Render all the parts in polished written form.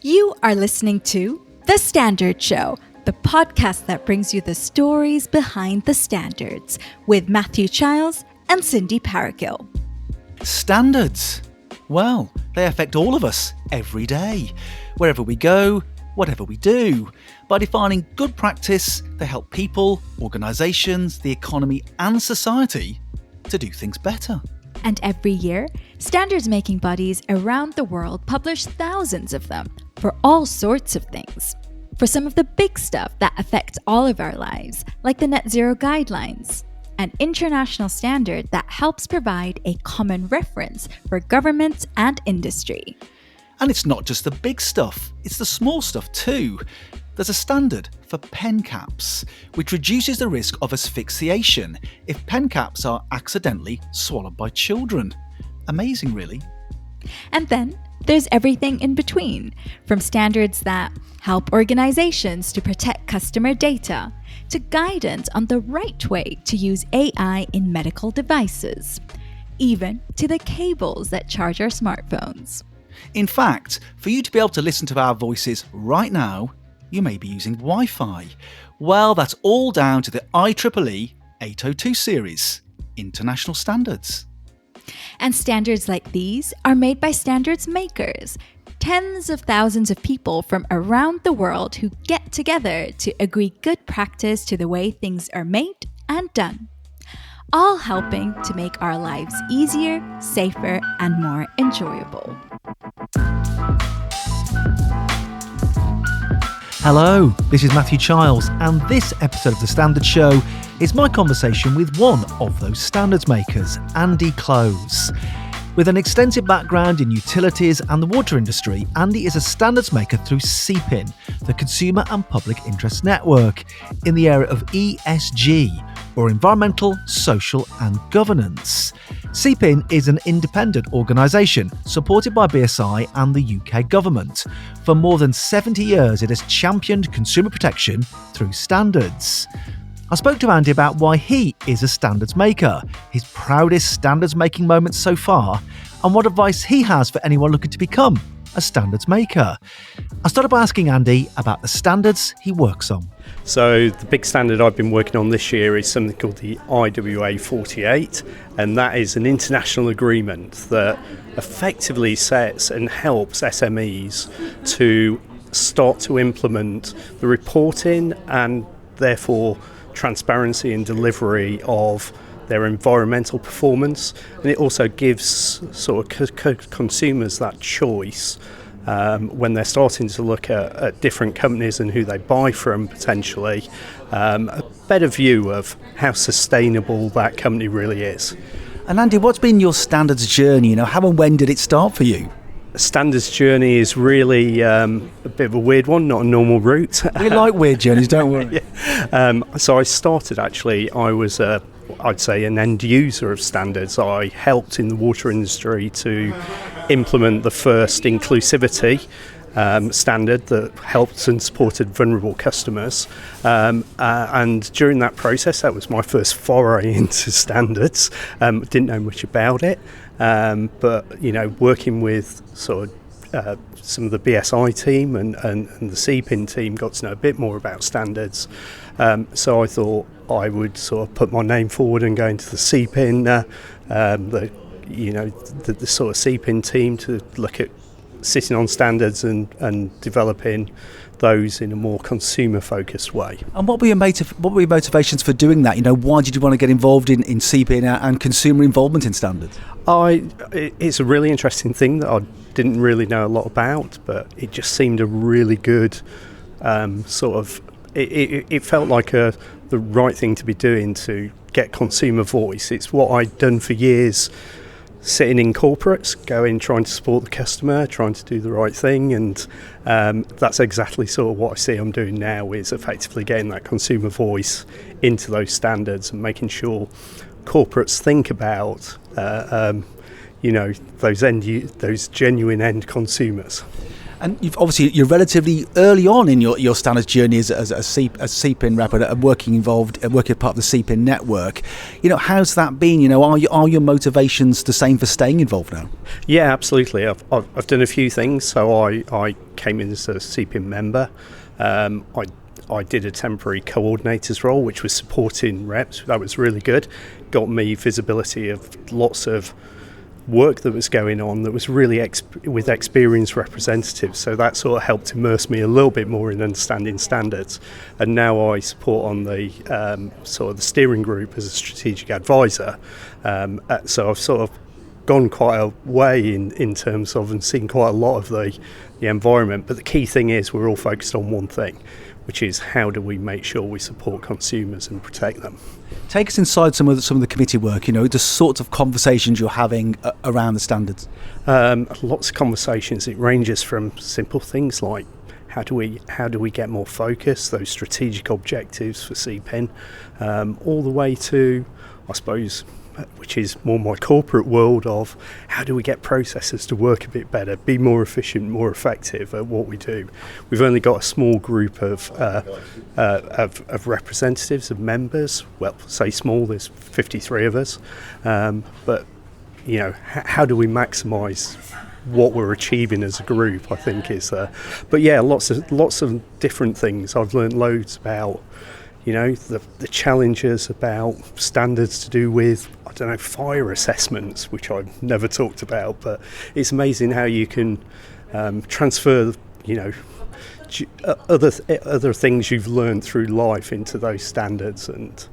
You are listening to The Standard Show, the podcast that brings you the stories behind the standards, with Matthew Clowes and Cindy Paragill. Standards. Well, they affect all of us every day, wherever we go, whatever we do. By defining good practice, they help people, organisations, the economy and society to do things better. And every year, standards-making bodies around the world publish thousands of them for all sorts of things. For some of the big stuff that affects all of our lives, like the Net Zero Guidelines, an international standard that helps provide a common reference for governments and industry. And it's not just the big stuff, it's the small stuff too. There's a standard for pen caps, which reduces the risk of asphyxiation if pen caps are accidentally swallowed by children. Amazing, really. And then there's everything in between, from standards that help organizations to protect customer data, to guidance on the right way to use AI in medical devices, even to the cables that charge our smartphones. In fact, for you to be able to listen to our voices right now, you may be using Wi-Fi. Well, that's all down to the IEEE 802 series, international standards. And standards like these are made by standards makers, tens of thousands of people from around the world who get together to agree good practice to the way things are made and done, all helping to make our lives easier, safer, and more enjoyable. Hello, this is Matthew Clowes, and this episode of The Standard Show is my conversation with one of those standards makers, Andy Clowes. With an extensive background in utilities and the water industry, Andy is a standards maker through CPIN, the Consumer and Public Interest Network, in the area of ESG, or Environmental, Social and Governance. CPIN is an independent organisation supported by BSI and the UK government. For more than 70 years, it has championed consumer protection through standards. I spoke to Andy about why he is a standards maker, his proudest standards making moments so far, and what advice he has for anyone looking to become a standards maker. I started by asking Andy about the standards he works on. So the big standard I've been working on this year is something called the IWA 48, and that is an international agreement that effectively sets and helps SMEs to start to implement the reporting and therefore transparency and delivery of their environmental performance, and it also gives sort of consumers that choice when they're starting to look at different companies and who they buy from potentially, a better view of how sustainable that company really is. And Andy, what's been your standards journey? How and when did it start for you? The standards journey is really a bit of a weird one, not a normal route. We like weird journeys, don't we? Yeah. So I started I was I'd say an end user of standards. I helped in the water industry to implement the first inclusivity standard that helped and supported vulnerable customers. And during that process, that was my first foray into standards. Didn't know much about it. But, working with sort of some of the BSI team and the CPIN team, got to know a bit more about standards. So I thought I would sort of put my name forward and go into the CPIN, the sort of CPIN team to look at sitting on standards and developing those in a more consumer-focused way. And what were your motivations for doing that? Why did you want to get involved in CPIN and consumer involvement in standards? It's a really interesting thing that I didn't really know a lot about, but it just seemed a really good it felt like the right thing to be doing to get consumer voice. It's what I'd done for years, sitting in corporates, trying to support the customer, trying to do the right thing, and that's exactly sort of what I see I'm doing now, is effectively getting that consumer voice into those standards and making sure corporates think about those genuine end consumers. And you're relatively early on in your standards journey as a CPIN rep and working part of the CPIN network. How's that been? Are your motivations the same for staying involved now? Yeah, absolutely. I've done a few things. So I came in as a CPIN member. I did a temporary coordinator's role, which was supporting reps. That was really good. Got me visibility of lots of work that was going on that was really with experienced representatives. So that sort of helped immerse me a little bit more in understanding standards. And now I support on the sort of the steering group as a strategic advisor. So I've sort of gone quite a way in terms of and seen quite a lot of the environment. But the key thing is we're all focused on one thing, which is how do we make sure we support consumers and protect them. Take us inside some of the committee work, the sorts of conversations you're having around the standards. Lots of conversations. It ranges from simple things like how do we get more focus, those strategic objectives for CPIN, all the way to, I suppose, which is more my corporate world of how do we get processes to work a bit better, be more efficient, more effective at what we do. We've only got a small group of representatives, of members. Well, say small, there's 53 of us. But, how do we maximise what we're achieving as a group, I think is but yeah, lots of different things. I've learned loads about the challenges about standards to do with, fire assessments, which I've never talked about, but it's amazing how you can transfer, other things you've learned through life into those standards. And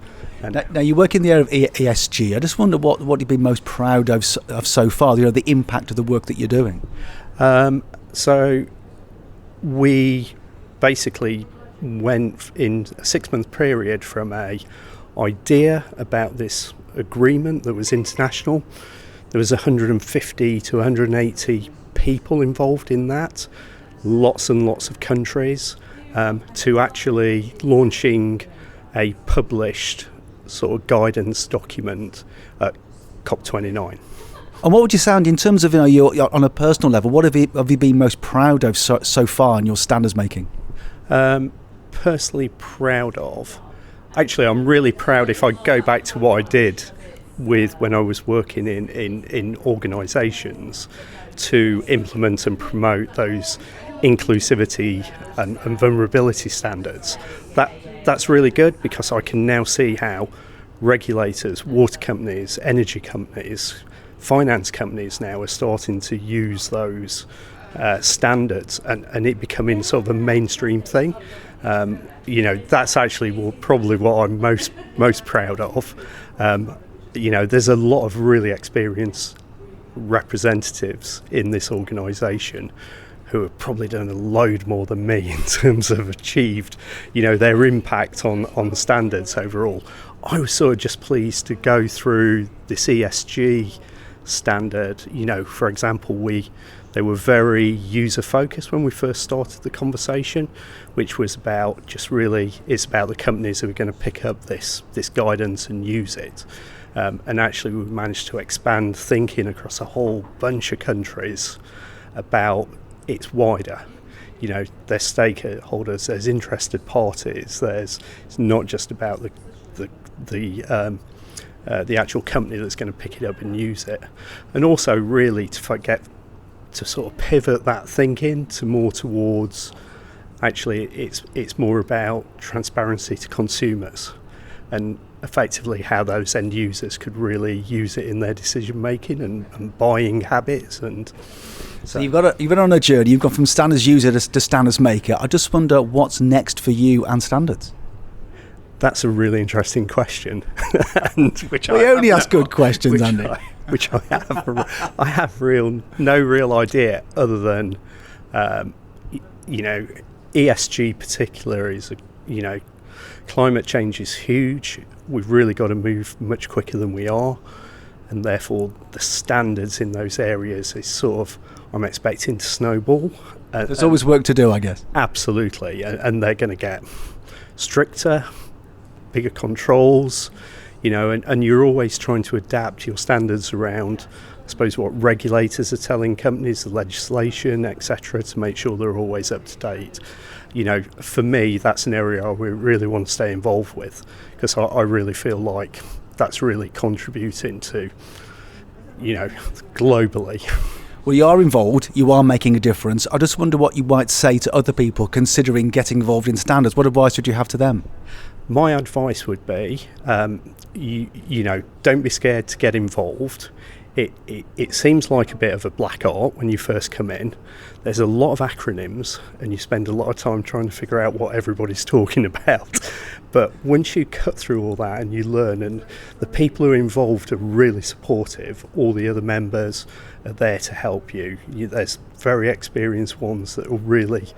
now you work in the area of ESG. I just wonder what you've been most proud of so far, the impact of the work that you're doing. So we basically went in a 6-month period from a idea about this agreement that was international. There was 150 to 180 people involved in that, lots and lots of countries, to actually launching a published sort of guidance document at COP29. And what would you sound in terms of you're on a personal level? What have you been most proud of so far in your standards making? Personally proud of, actually I'm really proud if I go back to what I did with when I was working in organisations to implement and promote those inclusivity and vulnerability standards. That's really good because I can now see how regulators, water companies, energy companies, finance companies now are starting to use those standards and it becoming sort of a mainstream thing. That's actually probably what I'm most proud of. There's a lot of really experienced representatives in this organisation who have probably done a load more than me in terms of achieved, their impact on standards overall. I was sort of just pleased to go through this ESG standard. For example, they were very user focused when we first started the conversation, which was about it's about the companies who are going to pick up this guidance and use it. And actually we've managed to expand thinking across a whole bunch of countries about it's wider. There's stakeholders, there's interested parties, it's not just about the actual company that's going to pick it up and use it. And also really to sort of pivot that thinking to more towards actually it's more about transparency to consumers and effectively how those end users could really use it in their decision making and buying habits. And so you've been on a journey. You've gone from standards user to standards maker. I just wonder what's next for you and standards. That's a really interesting question. And we only ask good questions, Andy. I have no real idea other than ESG particular is climate change is huge. We've really got to move much quicker than we are, and therefore the standards in those areas is sort of I'm expecting to snowball. There's always work to do, I guess. Absolutely, and they're going to get stricter, bigger controls. And you're always trying to adapt your standards around, I suppose, what regulators are telling companies, the legislation, etc., to make sure they're always up to date. For me, that's an area I really want to stay involved with because I really feel like that's really contributing to, globally. Well, you are involved, you are making a difference. I just wonder what you might say to other people considering getting involved in standards. What advice would you have to them? My advice would be, you know, don't be scared to get involved. It seems like a bit of a black art when you first come in. There's a lot of acronyms and you spend a lot of time trying to figure out what everybody's talking about. But once you cut through all that and you learn, and the people who are involved are really supportive, all the other members are there to help you. There's very experienced ones that will really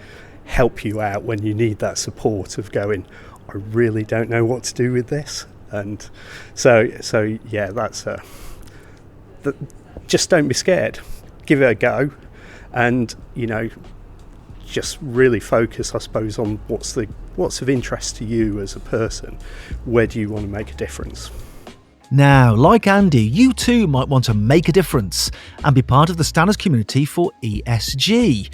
help you out when you need that support of going, I really don't know what to do with this. And so yeah, that's just don't be scared. Give it a go, and you know, just really focus, I suppose, on what's of interest to you as a person. Where do you want to make a difference? Now, like Andy, you too might want to make a difference and be part of the standards community for ESG.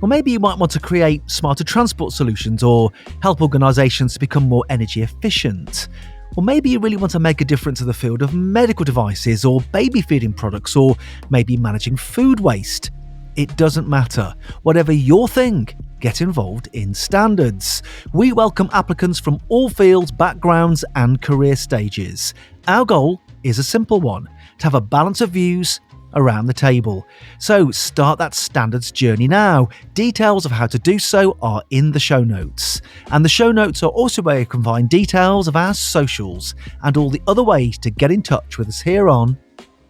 Or maybe you might want to create smarter transport solutions or help organisations to become more energy efficient. Or maybe you really want to make a difference in the field of medical devices or baby feeding products, or maybe managing food waste. It doesn't matter. Whatever your thing, get involved in standards. We welcome applicants from all fields, backgrounds and career stages. Our goal is a simple one: to have a balance of views around the table. So start that standards journey now. Details of how to do so are in the show notes. And the show notes are also where you can find details of our socials and all the other ways to get in touch with us here on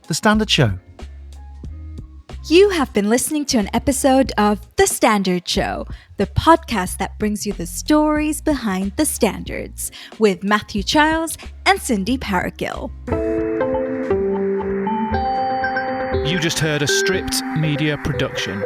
The Standard Show. You have been listening to an episode of The Standard Show, the podcast that brings you the stories behind the standards, with Matthew Clowes and Cindy Paragill. You just heard a Stripped Media production.